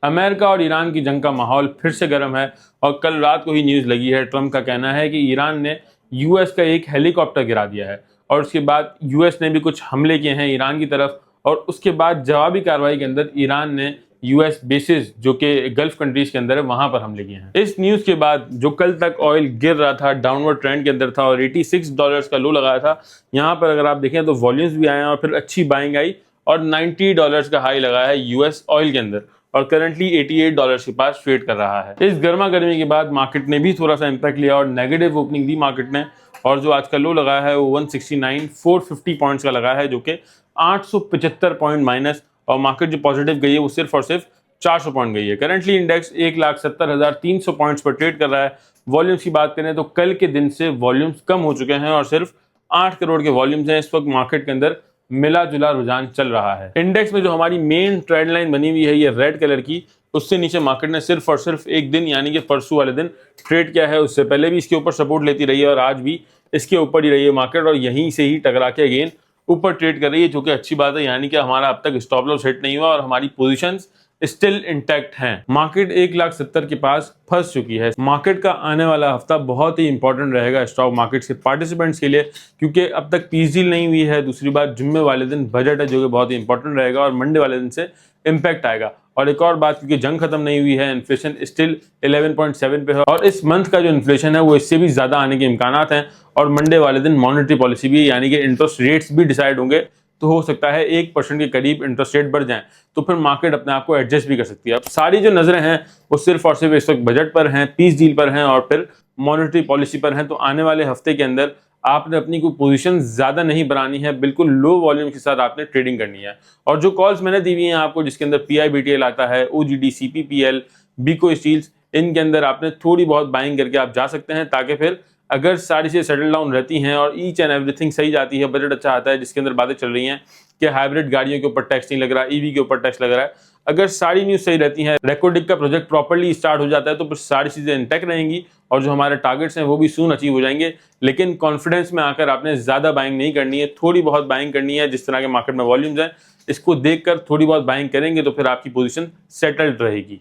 America और Iran की जंग का माहौल फिर से गर्म है और कल रात को ही न्यूज़ लगी है। ट्रंप का कहना है कि ईरान ने यूएस का एक हेलीकॉप्टर गिरा दिया है और उसके बाद यूएस ने भी कुछ हमले किए हैं ईरान की तरफ, और उसके बाद जवाबी कार्रवाई के अंदर ईरान ने यूएस बेसिस जो कि गल्फ कंट्रीज के अंदर है वहां पर हमले किए हैं। इस न्यूज़ के बाद जो कल तक ऑयल गिर रहा था, डाउनवर्ड ट्रेंड के अंदर था और $86 का लो लगाया था, यहाँ पर अगर आप देखें तो वॉल्यूम्स भी आए हैं और फिर अच्छी बाइंग आई और $90 का हाई लगाया है यूएस ऑयल के अंदर और करंटली $88 के पास ट्रेड कर रहा है। इस गर्मा गर्मी के बाद मार्केट ने भी थोड़ा सा इम्पैक्ट लिया और नेगेटिव ओपनिंग दी मार्केट ने, और जो आज का लो लगाया है वो 169,450 पॉइंट्स का लगा है, जो कि 875 पॉइंट माइनस, और मार्केट जो पॉजिटिव गई है वो सिर्फ और सिर्फ 400 पॉइंट गई है। करंटली इंडेक्स 1,70,300 पॉइंट्स पर ट्रेड कर रहा है। वॉल्यूम्स की बात करें तो कल के दिन से वॉल्यूम्स कम हो चुके हैं और सिर्फ 8 करोड़ के वॉल्यूम्स हैं इस वक्त मार्केट के अंदर। मिला जुला रुझान चल रहा है। इंडेक्स में जो हमारी मेन ट्रेंड लाइन बनी हुई है ये रेड कलर की, उससे नीचे मार्केट ने सिर्फ और सिर्फ एक दिन यानी कि परसों वाले दिन ट्रेड किया है। उससे पहले भी इसके ऊपर सपोर्ट लेती रही है और आज भी इसके ऊपर ही रही है मार्केट और यहीं से ही टकरा के अगेन ऊपर ट्रेड कर रही है, जो कि अच्छी बात है। यानी कि हमारा अब तक स्टॉप लॉस हिट नहीं हुआ और हमारी पोजीशंस स्टिल इंटैक्ट हैं। मार्केट 1,70,000 के पास फंस चुकी है। मार्केट का आने वाला हफ्ता बहुत ही इंपॉर्टेंट रहेगा स्टॉक मार्केट्स के पार्टिसिपेंट्स के लिए, क्योंकि अब तक पीस डील नहीं हुई है। दूसरी बात, जुम्मे वाले दिन बजट है जो कि बहुत ही इंपॉर्टेंट रहेगा और मंडे वाले दिन से इम्पैक्ट आएगा। और एक और बात, क्योंकि जंग खत्म नहीं हुई है, इन्फ्लेशन स्टिल 11.7 पे है और इस मंथ का जो इन्फ्लेशन है वो इससे भी ज्यादा आने के इम्कानात हैं। और मंडे वाले दिन मॉनेटरी पॉलिसी भी यानी कि इंटरेस्ट रेट्स भी डिसाइड होंगे, तो हो सकता है 1% के करीब इंटरेस्ट रेट बढ़ जाएं, तो फिर मार्केट अपने आप को एडजस्ट भी कर सकती है। अब सारी जो नजरें हैं वो सिर्फ और सिर्फ इस वक्त बजट पर हैं, पीस डील पर हैं और फिर मॉनेटरी पॉलिसी पर हैं। तो आने वाले हफ्ते के अंदर आपने अपनी कोई पोजीशन ज्यादा नहीं बनानी है, बिल्कुल लो वॉल्यूम के साथ आपने ट्रेडिंग करनी है। और जो कॉल्स मैंने दी हुई हैं आपको, जिसके अंदर PIBTL आता है, OGD, CPPL, बीको स्टील्स, इनके अंदर आपने थोड़ी बहुत बाइंग करके आप जा सकते हैं, ताकि फिर अगर सारी चीजें सेटल डाउन रहती हैं और ईच एंड एवरीथिंग सही जाती है, बजट अच्छा आता है जिसके अंदर बातें चल रही हैं कि हाइब्रिड गाड़ियों के ऊपर टैक्स नहीं लग रहा, EV के ऊपर टैक्स लग रहा है, अगर सारी न्यूज सही रहती हैं, रेकोडिक का प्रोजेक्ट प्रॉपर्ली स्टार्ट हो जाता है, तो फिर सारी चीजें इंटैक्ट रहेंगी और जो हमारे टारगेट्स हैं वो भी सून अचीव हो जाएंगे। लेकिन कॉन्फिडेंस में आकर आपने ज्यादा बाइंग नहीं करनी है, थोड़ी बहुत बाइंग करनी है। जिस तरह के मार्केट में वॉल्यूम्स हैं इसको देखकर थोड़ी बहुत बाइंग करेंगे तो फिर आपकी पोजीशन सेटल्ड रहेगी।